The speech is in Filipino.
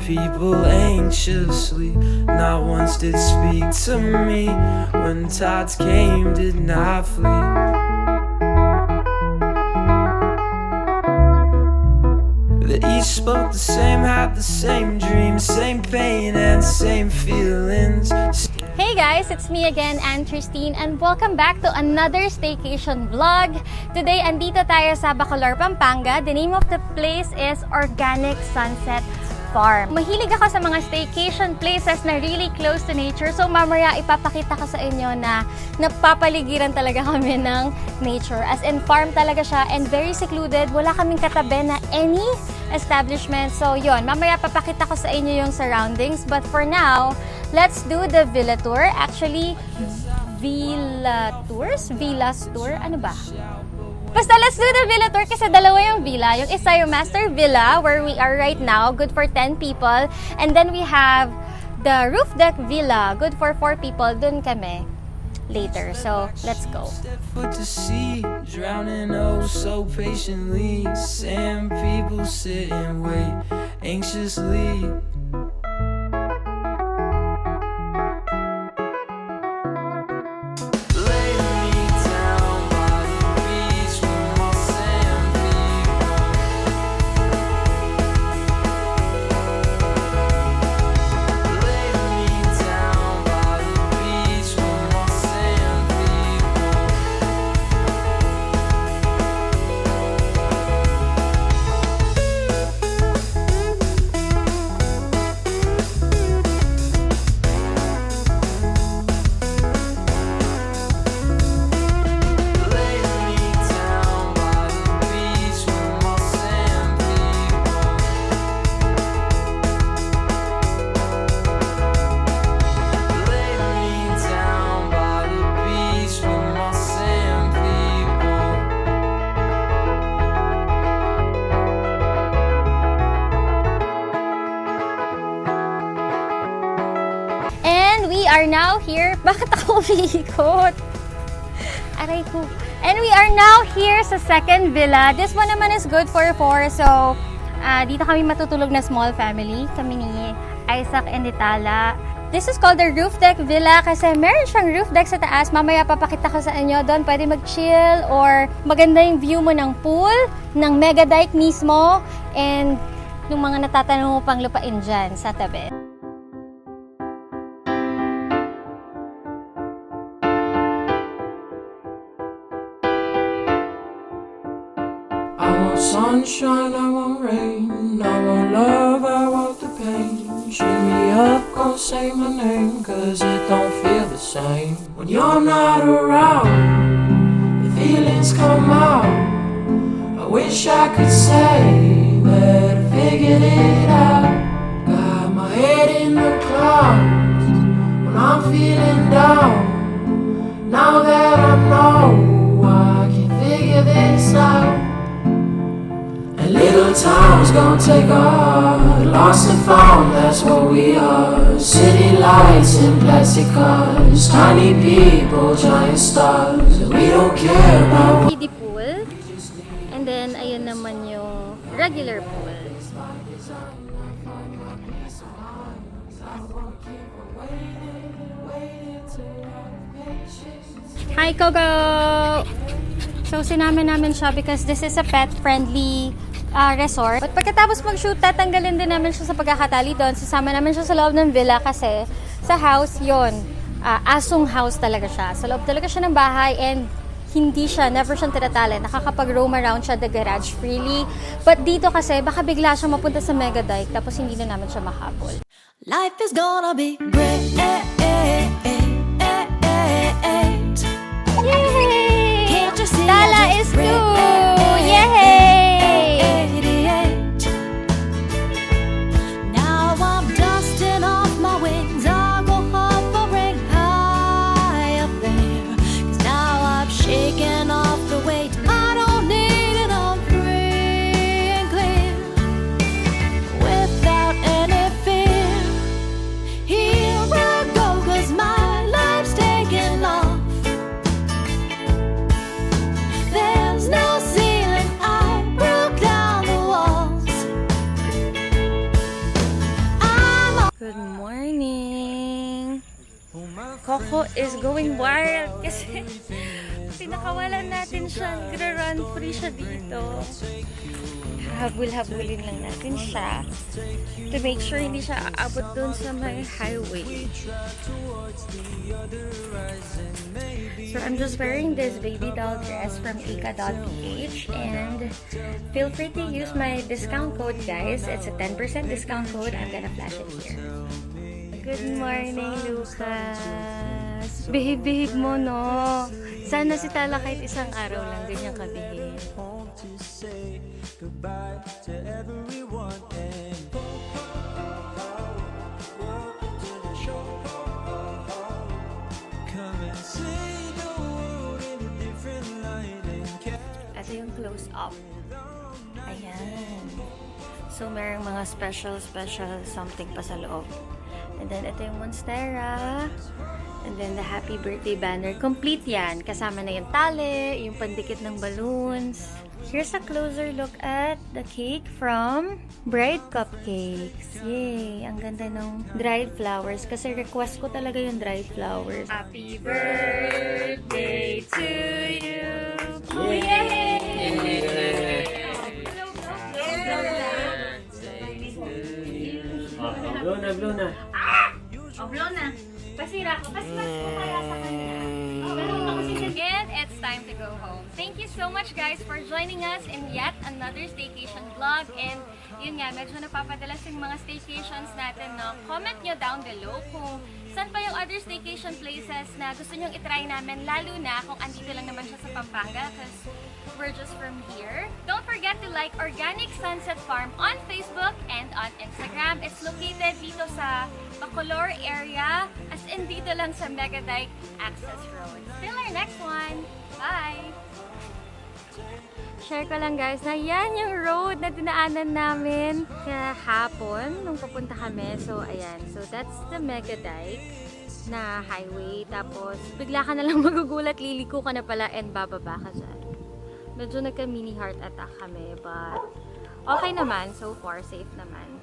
people anxiously. Not once did speak to me. When tides came, did not flee. They each spoke the same, had the same dreams, same pain and same feelings. Hey guys, it's me again, Anne Christine, and welcome back to another staycation vlog. Today, andito tayo sa Bacolor, Pampanga. The name of the place is Organic Sunset Farm. Mahilig ako sa mga staycation places na really close to nature. So mamaya ipapakita ko sa inyo na napapaligiran talaga kami ng nature. As in farm talaga siya and very secluded. Wala kaming katabi na any establishment. So yon, mamaya papakita ko sa inyo yung surroundings. But for now, let's do the villa tour. Actually, villas tour? Ano ba? Basta let's do the villa tour kasi dalawa yung villa. Yung isa yung master villa where we are right now, good for 10 people. And then we have the roof deck villa, good for 4 people. Dun kami later. So, let's go. To see, drowning oh so patiently. Sand people sit and wait anxiously. Are now here. Bakit ako umiikot? Aray ko. And we are now here sa second villa. This one naman is good for 4. So, dito kami matutulog na small family. Kami ni Isaac and ni Tala. This is called the roof deck villa kasi meron siyang roof deck sa taas. Mamaya papakita ko sa inyo. Doon pwede mag-chill or maganda yung view mo ng pool, ng mega dike mismo, and yung mga natatanong mo pang lupain dyan sa tabi. Sunshine, I want rain, I want love, I want the pain. Cheer me up, gon' say my name, cause it don't feel the same. When you're not around, the feelings come out. I wish I could say that I figured it out. Got my head in the clouds when I'm feeling down. Now that I know I can figure this out. Little towns gonna take our lost and found, that's what we are. City lights in plastic cars, tiny people, giant stars. We don't care about Kiddie pool. And then, ayun naman yung regular pool. Hi, Coco! So, sinama namin siya because this is a pet-friendly resort. But pagkatapos mag-shoot, tatanggalin din namin siya sa pagkakatali doon. Sasama namin siya sa loob ng villa kasi sa house, yon asong house talaga siya. Sa loob talaga siya ng bahay and never siyang tinatali. Nakakapag-roam around siya the garage freely. But dito kasi, baka bigla siya mapunta sa mega dike tapos hindi na namin siya mahabol. Life is gonna be great. Yay! Tala is 2! Yay! Now I'm dusting off my wings. I'll go hovering high up there. 'Cause now I've shaken off the weight. I don't need it, I'm free and clear. Without any fear. Here I go, 'cause my life's taking off. Coco is going wild kasi pinakawalan natin siya. Gra-run free siya dito. Habul-habulin lang natin siya to make sure hindi siya aabot doon sa may highway. So I'm just wearing this baby doll dress from ika.ph and feel free to use my discount code, guys. It's a 10% discount code. I'm gonna flash it here. Good morning, Lucas. Bihib-bihib mo, no? Sana si Tala kahit isang araw lang ganyan kabihib. Goodbye to everyone and welcome to the show. Come and see the world in a different light and Ito yung close up. Ayan. So, merong mga special something pa sa loob. And then, ito yung Monstera. And then, the happy birthday banner. Complete yan. Kasama na yung tali, yung pandikit ng balloons. Here's a closer look at the cake from Bride Cupcakes. Yay! Ang ganda ng dried flowers. Kasi request ko talaga yung dried flowers. Happy birthday to you! Yay! Blow na. Blow na. Pasira ko. Pasira ko kaya sa kanya. Again, it's time to go home. Thank you so much, guys, for joining us in yet another staycation vlog. And yun nga, medyo napapadalas yung mga staycations natin, no? Comment nyo down below kung saan pa yung other staycation places na gusto nyong itry namin, lalo na kung andito lang naman siya sa Pampanga because we're just from here. Don't forget to like Organic Sunset Farm on Facebook and on Instagram. It's located dito sa Bacolor area, as in dito lang sa Megadike Access Road. Till our next one. Bye! Share ko lang, guys, na yan yung road na dinaanan namin kahapon nung papunta kami. So, ayan. So, that's the Megadike na highway. Tapos, bigla ka na lang magugulat, liliko ka na pala and bababa ka dyan. Medyo nagka-mini heart attack kami, but okay naman. So far, safe naman.